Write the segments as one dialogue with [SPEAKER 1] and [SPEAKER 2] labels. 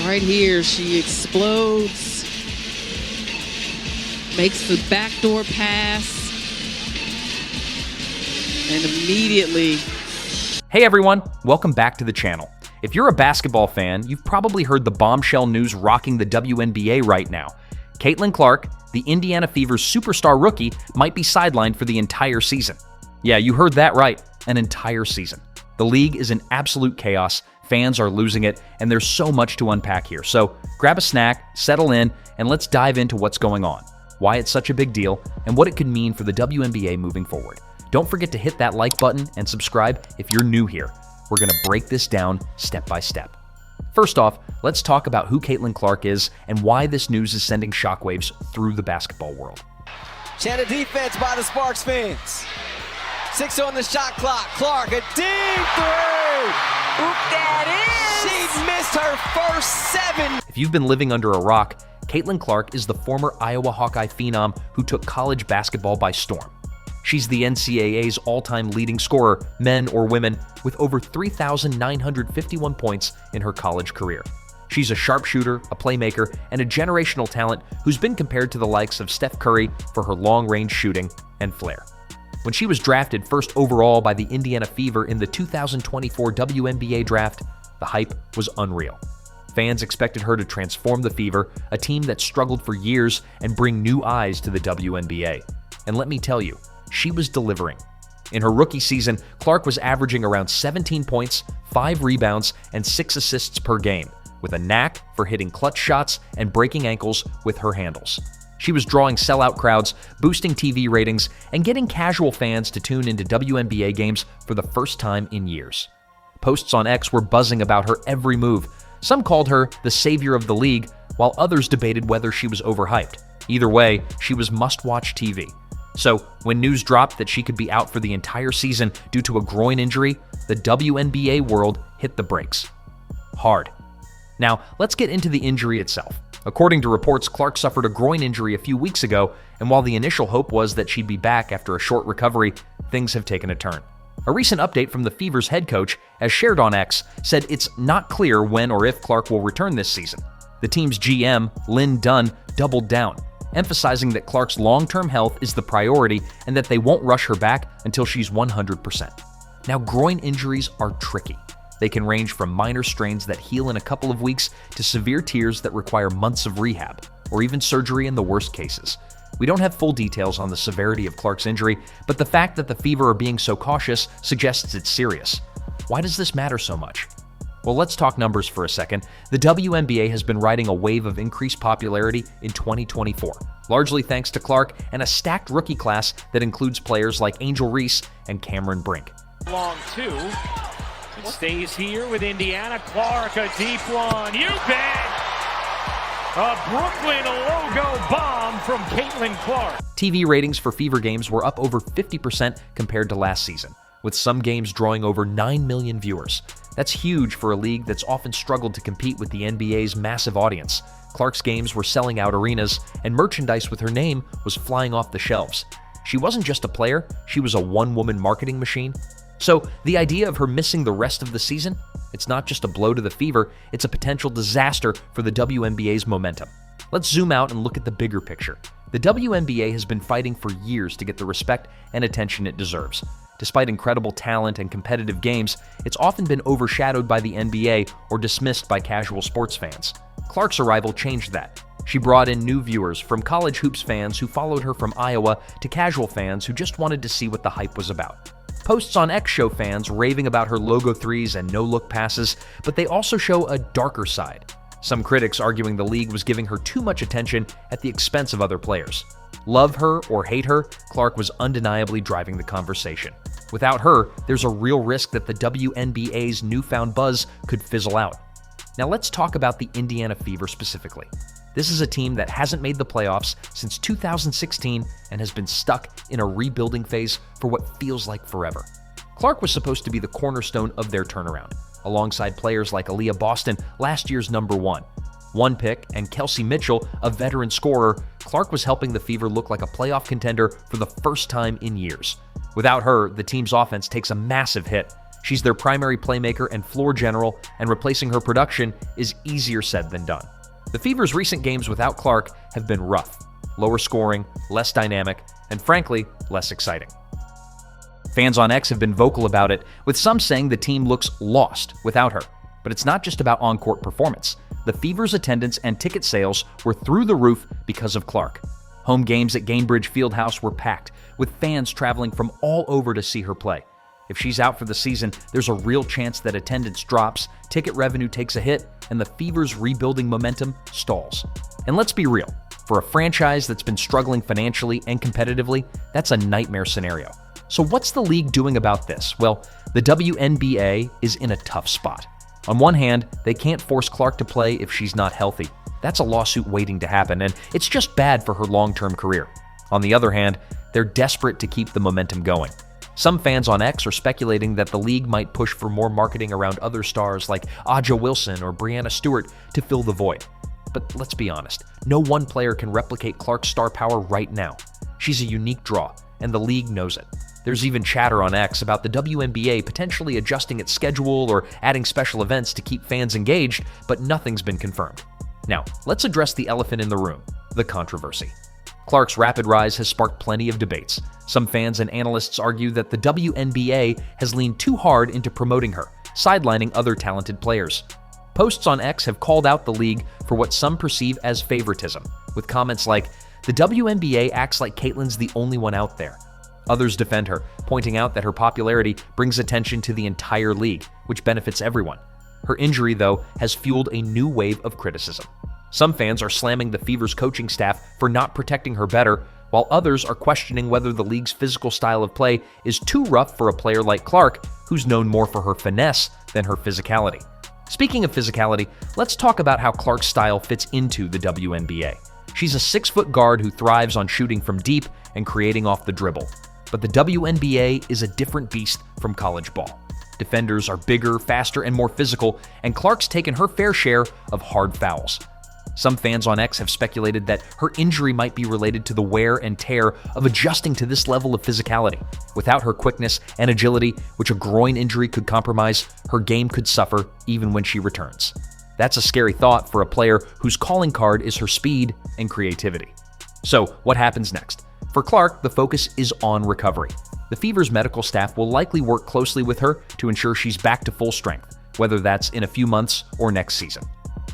[SPEAKER 1] Right here, she explodes, makes the backdoor pass, and immediately.
[SPEAKER 2] Hey everyone, welcome back to the channel. If you're a basketball fan, you've probably heard the bombshell news rocking the WNBA right now. Caitlin Clark, the Indiana Fever's superstar rookie, might be sidelined for the entire season. Yeah, you heard that right, an entire season. The league is in absolute chaos, fans are losing it, and there's so much to unpack here. So grab a snack, settle in, and let's dive into what's going on, why it's such a big deal, and what it could mean for the WNBA moving forward. Don't forget to hit that like button and subscribe if you're new here. We're going to break this down step by step. First off, let's talk about who Caitlin Clark is and why this news is sending shockwaves through the basketball world.
[SPEAKER 3] Channel defense by the Sparks fans. 6 on the shot clock. Clark, a deep three. Oop, that is. She missed her first 7.
[SPEAKER 2] If you've been living under a rock, Caitlin Clark is the former Iowa Hawkeye phenom who took college basketball by storm. She's the NCAA's all-time leading scorer, men or women, with over 3,951 points in her college career. She's a sharpshooter, a playmaker, and a generational talent who's been compared to the likes of Steph Curry for her long-range shooting and flair. When she was drafted first overall by the Indiana Fever in the 2024 WNBA draft, the hype was unreal. Fans expected her to transform the Fever, a team that struggled for years, and bring new eyes to the WNBA. And let me tell you, she was delivering. In her rookie season, Clark was averaging around 17 points, 5 rebounds, and 6 assists per game, with a knack for hitting clutch shots and breaking ankles with her handles. She was drawing sellout crowds, boosting TV ratings, and getting casual fans to tune into WNBA games for the first time in years. Posts on X were buzzing about her every move. Some called her the savior of the league, while others debated whether she was overhyped. Either way, she was must-watch TV. So, when news dropped that she could be out for the entire season due to a groin injury, the WNBA world hit the brakes. Hard. Now, let's get into the injury itself. According to reports, Clark suffered a groin injury a few weeks ago, and while the initial hope was that she'd be back after a short recovery, things have taken a turn. A recent update from the Fever's head coach, as shared on X, said it's not clear when or if Clark will return this season. The team's GM, Lynn Dunn, doubled down, emphasizing that Clark's long-term health is the priority and that they won't rush her back until she's 100%. Now, groin injuries are tricky. They can range from minor strains that heal in a couple of weeks to severe tears that require months of rehab, or even surgery in the worst cases. We don't have full details on the severity of Clark's injury, but the fact that the Fever are being so cautious suggests it's serious. Why does this matter so much? Well, let's talk numbers for a second. The WNBA has been riding a wave of increased popularity in 2024, largely thanks to Clark and a stacked rookie class that includes players like Angel Reese and Cameron Brink.
[SPEAKER 4] Long 2. It stays here with Indiana. Clark, a deep one. You bet! A Brooklyn logo bomb from Caitlin Clark.
[SPEAKER 2] TV ratings for Fever games were up over 50% compared to last season, with some games drawing over 9 million viewers. That's huge for a league that's often struggled to compete with the NBA's massive audience. Clark's games were selling out arenas, and merchandise with her name was flying off the shelves. She wasn't just a player, she was a one-woman marketing machine. So the idea of her missing the rest of the season, it's not just a blow to the Fever, it's a potential disaster for the WNBA's momentum. Let's zoom out and look at the bigger picture. The WNBA has been fighting for years to get the respect and attention it deserves. Despite incredible talent and competitive games, it's often been overshadowed by the NBA or dismissed by casual sports fans. Clark's arrival changed that. She brought in new viewers, from college hoops fans who followed her from Iowa to casual fans who just wanted to see what the hype was about. Posts on X show fans raving about her logo threes and no-look passes, but they also show a darker side. Some critics arguing the league was giving her too much attention at the expense of other players. Love her or hate her, Clark was undeniably driving the conversation. Without her, there's a real risk that the WNBA's newfound buzz could fizzle out. Now let's talk about the Indiana Fever specifically. This is a team that hasn't made the playoffs since 2016 and has been stuck in a rebuilding phase for what feels like forever. Clark was supposed to be the cornerstone of their turnaround, alongside players like Aaliyah Boston, last year's #1 pick, and Kelsey Mitchell, a veteran scorer. Clark was helping the Fever look like a playoff contender for the first time in years. Without her, the team's offense takes a massive hit. She's their primary playmaker and floor general, and replacing her production is easier said than done. The Fever's recent games without Clark have been rough, lower scoring, less dynamic, and frankly, less exciting. Fans on X have been vocal about it, with some saying the team looks lost without her. But it's not just about on-court performance. The Fever's attendance and ticket sales were through the roof because of Clark. Home games at Gainbridge Fieldhouse were packed, with fans traveling from all over to see her play. If she's out for the season, there's a real chance that attendance drops, ticket revenue takes a hit, and the Fever's rebuilding momentum stalls. And let's be real, for a franchise that's been struggling financially and competitively, that's a nightmare scenario. So what's the league doing about this? Well, the WNBA is in a tough spot. On one hand, they can't force Clark to play if she's not healthy. That's a lawsuit waiting to happen, and it's just bad for her long-term career. On the other hand, they're desperate to keep the momentum going. Some fans on X are speculating that the league might push for more marketing around other stars like Aja Wilson or Brianna Stewart to fill the void. But let's be honest, no one player can replicate Clark's star power right now. She's a unique draw, and the league knows it. There's even chatter on X about the WNBA potentially adjusting its schedule or adding special events to keep fans engaged, but nothing's been confirmed. Now, let's address the elephant in the room, the controversy. Clark's rapid rise has sparked plenty of debates. Some fans and analysts argue that the WNBA has leaned too hard into promoting her, sidelining other talented players. Posts on X have called out the league for what some perceive as favoritism, with comments like, "The WNBA acts like Caitlyn's the only one out there." Others defend her, pointing out that her popularity brings attention to the entire league, which benefits everyone. Her injury, though, has fueled a new wave of criticism. Some fans are slamming the Fever's coaching staff for not protecting her better, while others are questioning whether the league's physical style of play is too rough for a player like Clark, who's known more for her finesse than her physicality. Speaking of physicality, let's talk about how Clark's style fits into the WNBA. She's a 6-foot guard who thrives on shooting from deep and creating off the dribble. But the WNBA is a different beast from college ball. Defenders are bigger, faster, and more physical, and Clark's taken her fair share of hard fouls. Some fans on X have speculated that her injury might be related to the wear and tear of adjusting to this level of physicality. Without her quickness and agility, which a groin injury could compromise, her game could suffer even when she returns. That's a scary thought for a player whose calling card is her speed and creativity. So, what happens next? For Clark, the focus is on recovery. The Fever's medical staff will likely work closely with her to ensure she's back to full strength, whether that's in a few months or next season.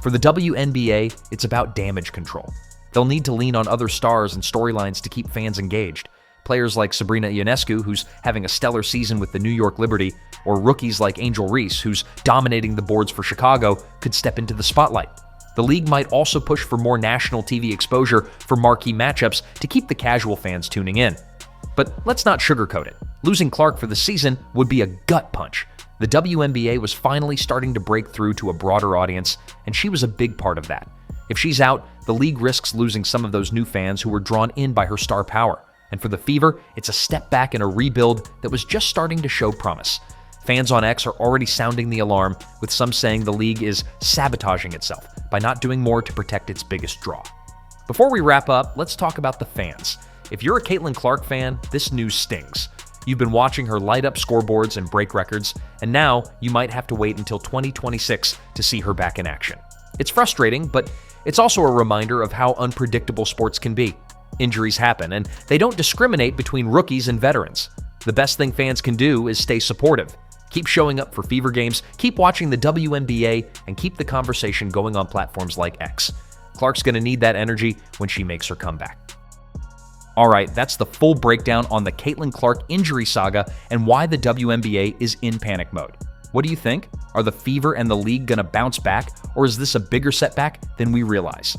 [SPEAKER 2] For the WNBA, it's about damage control. They'll need to lean on other stars and storylines to keep fans engaged. Players like Sabrina Ionescu, who's having a stellar season with the New York Liberty, or rookies like Angel Reese, who's dominating the boards for Chicago, could step into the spotlight. The league might also push for more national TV exposure for marquee matchups to keep the casual fans tuning in. But let's not sugarcoat it. Losing Clark for the season would be a gut punch. The WNBA was finally starting to break through to a broader audience, and she was a big part of that. If she's out, the league risks losing some of those new fans who were drawn in by her star power. And for the Fever, it's a step back in a rebuild that was just starting to show promise. Fans on X are already sounding the alarm, with some saying the league is sabotaging itself by not doing more to protect its biggest draw. Before we wrap up, let's talk about the fans. If you're a Caitlin Clark fan, this news stings. You've been watching her light up scoreboards and break records, and now you might have to wait until 2026 to see her back in action. It's frustrating, but it's also a reminder of how unpredictable sports can be. Injuries happen, and they don't discriminate between rookies and veterans. The best thing fans can do is stay supportive. Keep showing up for Fever games, keep watching the WNBA, and keep the conversation going on platforms like X. Clark's going to need that energy when she makes her comeback. All right, that's the full breakdown on the Caitlin Clark injury saga and why the WNBA is in panic mode. What do you think? Are the Fever and the league going to bounce back, or is this a bigger setback than we realize?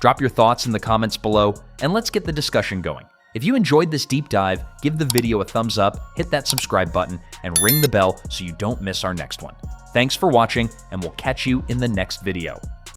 [SPEAKER 2] Drop your thoughts in the comments below, and let's get the discussion going. If you enjoyed this deep dive, give the video a thumbs up, hit that subscribe button, and ring the bell so you don't miss our next one. Thanks for watching, and we'll catch you in the next video.